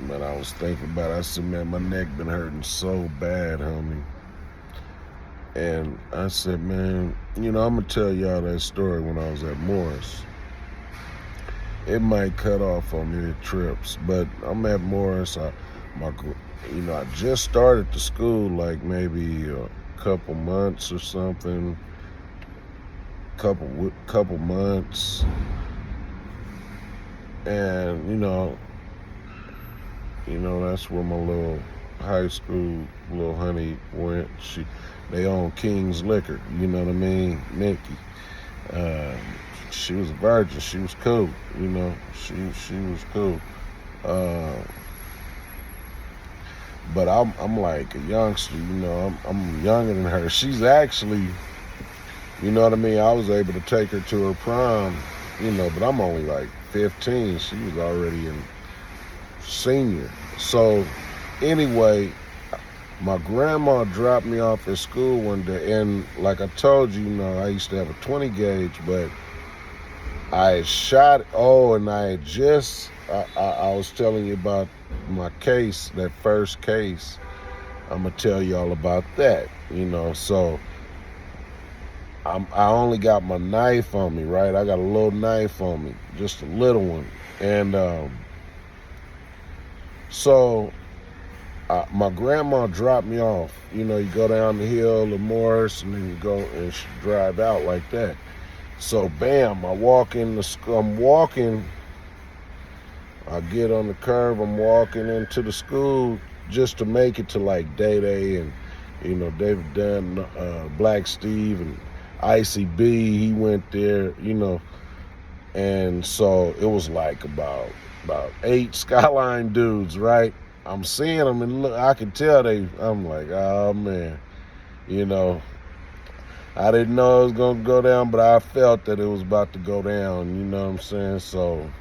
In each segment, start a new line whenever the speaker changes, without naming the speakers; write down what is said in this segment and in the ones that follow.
Man, I was thinking about it. I said, man, my neck been hurting so bad, homie. And I said, man, I'm going to tell y'all that story when I was at Morse. It might cut off on me at trips, but I'm at Morse. I just started the school like maybe a couple months or something, couple months. And, that's where my little high school little honey went. They own King's Liquor, you know what I mean? Nikki. Uh, she was a virgin. She was cool, She was cool. Uh, but I'm like a youngster, I'm younger than her. She's actually, you know what I mean? I was able to take her to her prom, but I'm only like 15. She was already in senior. So anyway, my grandma dropped me off at school one day, and like I told you, I used to have a 20 gauge, but I had shot. Oh, and I had I was telling you about my case, that first case. I'm gonna tell you all about that. So I only got my knife on me, right? I got a little knife on me, just a little one, and so my grandma dropped me off. You go down the hill of Morse, and then you go and drive out like that. So bam, I walk in the school. I'm walking. I get on the curb. I'm walking into the school just to make it to like Day and David Dunn, Black Steve, and Icy B. He went there, and so it was like about 8 Skyline dudes, right? I'm seeing them, and look, I can tell I'm like, oh man, I didn't know it was gonna go down, but I felt that it was about to go down, you know what I'm saying? So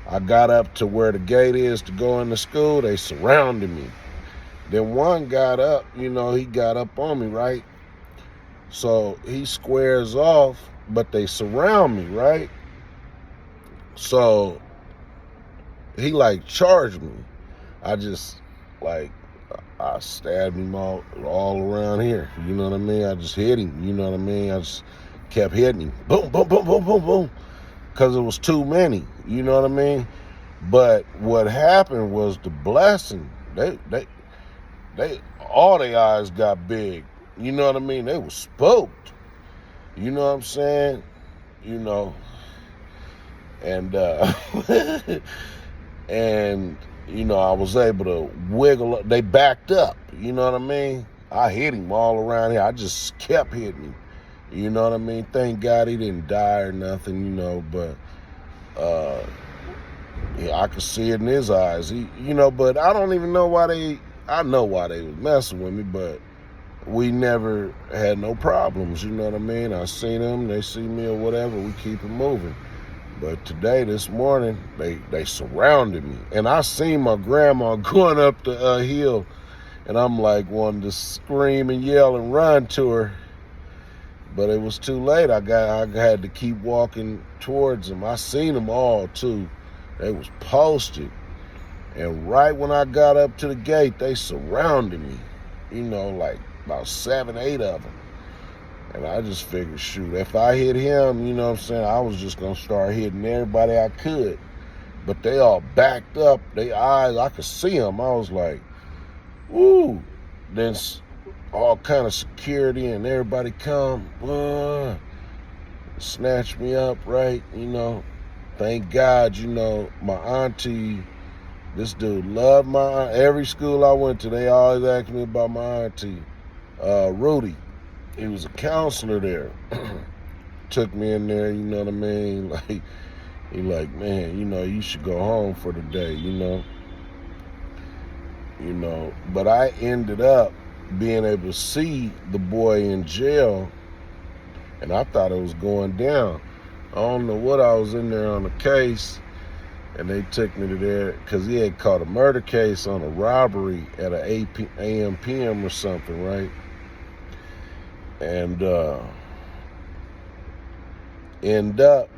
I got up to where the gate is to go into school. They surrounded me. Then one got up, he got up on me, right? So he squares off, but they surround me, right? So he like charged me. I just I stabbed him all around here. You know what I mean? I just hit him. You know what I mean? I just kept hitting him. Boom, boom, boom, boom, boom, boom. Because it was too many. You know what I mean? But what happened was the blessing. They all their eyes got big. You know what I mean? They were spooked. You know what I'm saying? And and I was able to wiggle up. They backed up. You know what I mean? I hit him all around here. I just kept hitting him. You know what I mean? Thank God he didn't die or nothing, but I could see it in his eyes. But I don't even know why I know why they was messing with me, but we never had no problems, you know what I mean? I seen them, they see me or whatever, we keep it moving. But today, this morning, they surrounded me. And I seen my grandma going up the hill, and I'm like wanting to scream and yell and run to her. But it was too late. I had to keep walking towards them. I seen them all, too. They was posted. And right when I got up to the gate, they surrounded me. Like about 7, 8 of them. And I just figured, shoot, if I hit him, you know what I'm saying, I was just going to start hitting everybody I could. But they all backed up. Their eyes, I could see them. I was like, woo. Then all kind of security and everybody come, snatch me up, right? Thank God, my auntie, this dude loved my aunt. Every school I went to, they always asked me about my auntie, Rudy. He was a counselor there. Took me in there, you know what I mean? Man, you should go home for the day, But I ended up being able to see the boy in jail, and I thought it was going down. I don't know what I was in there on the case, and they took me to there because he had caught a murder case on a robbery at a 8 a.m. p.m. or something, right? And end up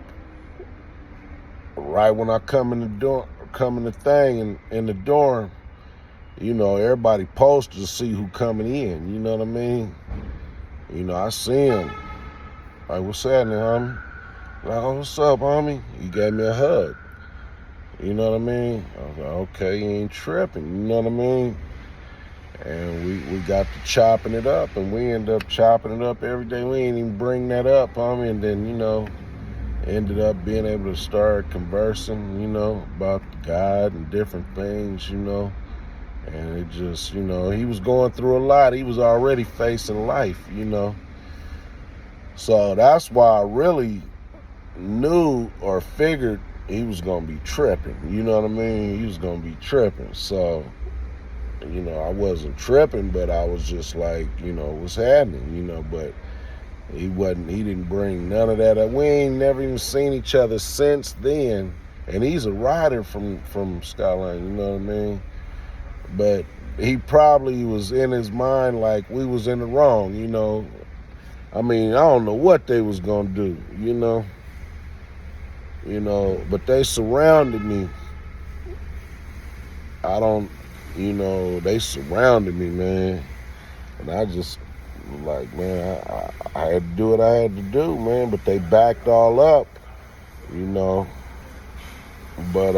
right when I come in the door, coming the thing in the dorm, everybody posted to see who coming in, you know what I mean? I see him. Like, what's happening, homie? Like, oh, what's up, homie? He gave me a hug. You know what I mean? I was like, okay, he ain't tripping, you know what I mean? And we got to chopping it up, and we end up chopping it up every day. We ain't even bring that up, homie. And then, ended up being able to start conversing, about God and different things, And it just, he was going through a lot. He was already facing life, So that's why I really knew or figured he was going to be tripping. You know what I mean? He was going to be tripping. So, I wasn't tripping, but I was just like, what's happening, but he didn't bring none of that up. We ain't never even seen each other since then. And he's a rider from Skyline, you know what I mean? But he probably was in his mind like we was in the wrong, I mean, I don't know what they was gonna do, but they surrounded me. They surrounded me, man. And I just was like, man, I had to do what I had to do, man. But they backed all up, But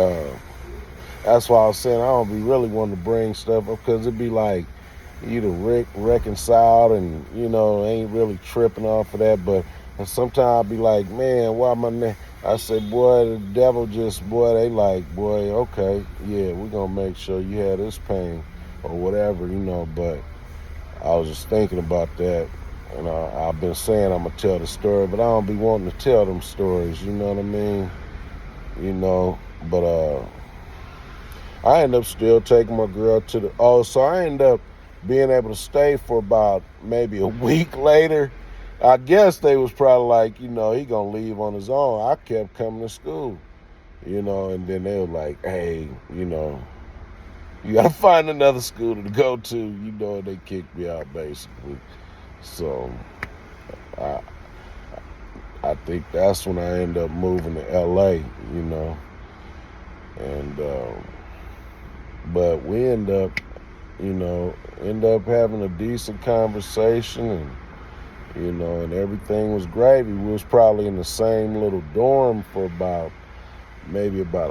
that's why I was saying I don't be really wanting to bring stuff up because it'd be like you to reconciled and, ain't really tripping off of that. But sometimes I'll be like, man, why my name? I said, boy, the devil they like, boy, okay, yeah, we're going to make sure you have this pain or whatever, But I was just thinking about that. And I've been saying I'm going to tell the story, but I don't be wanting to tell them stories, you know what I mean? But I end up still taking my girl so I end up being able to stay for about maybe a week later. I guess they was probably like, he gonna leave on his own. I kept coming to school, and then they were like, hey, you gotta find another school to go to, and they kicked me out basically. So I think that's when I ended up moving to LA, and but we end up having a decent conversation, and and everything was gravy. We was probably in the same little dorm for maybe about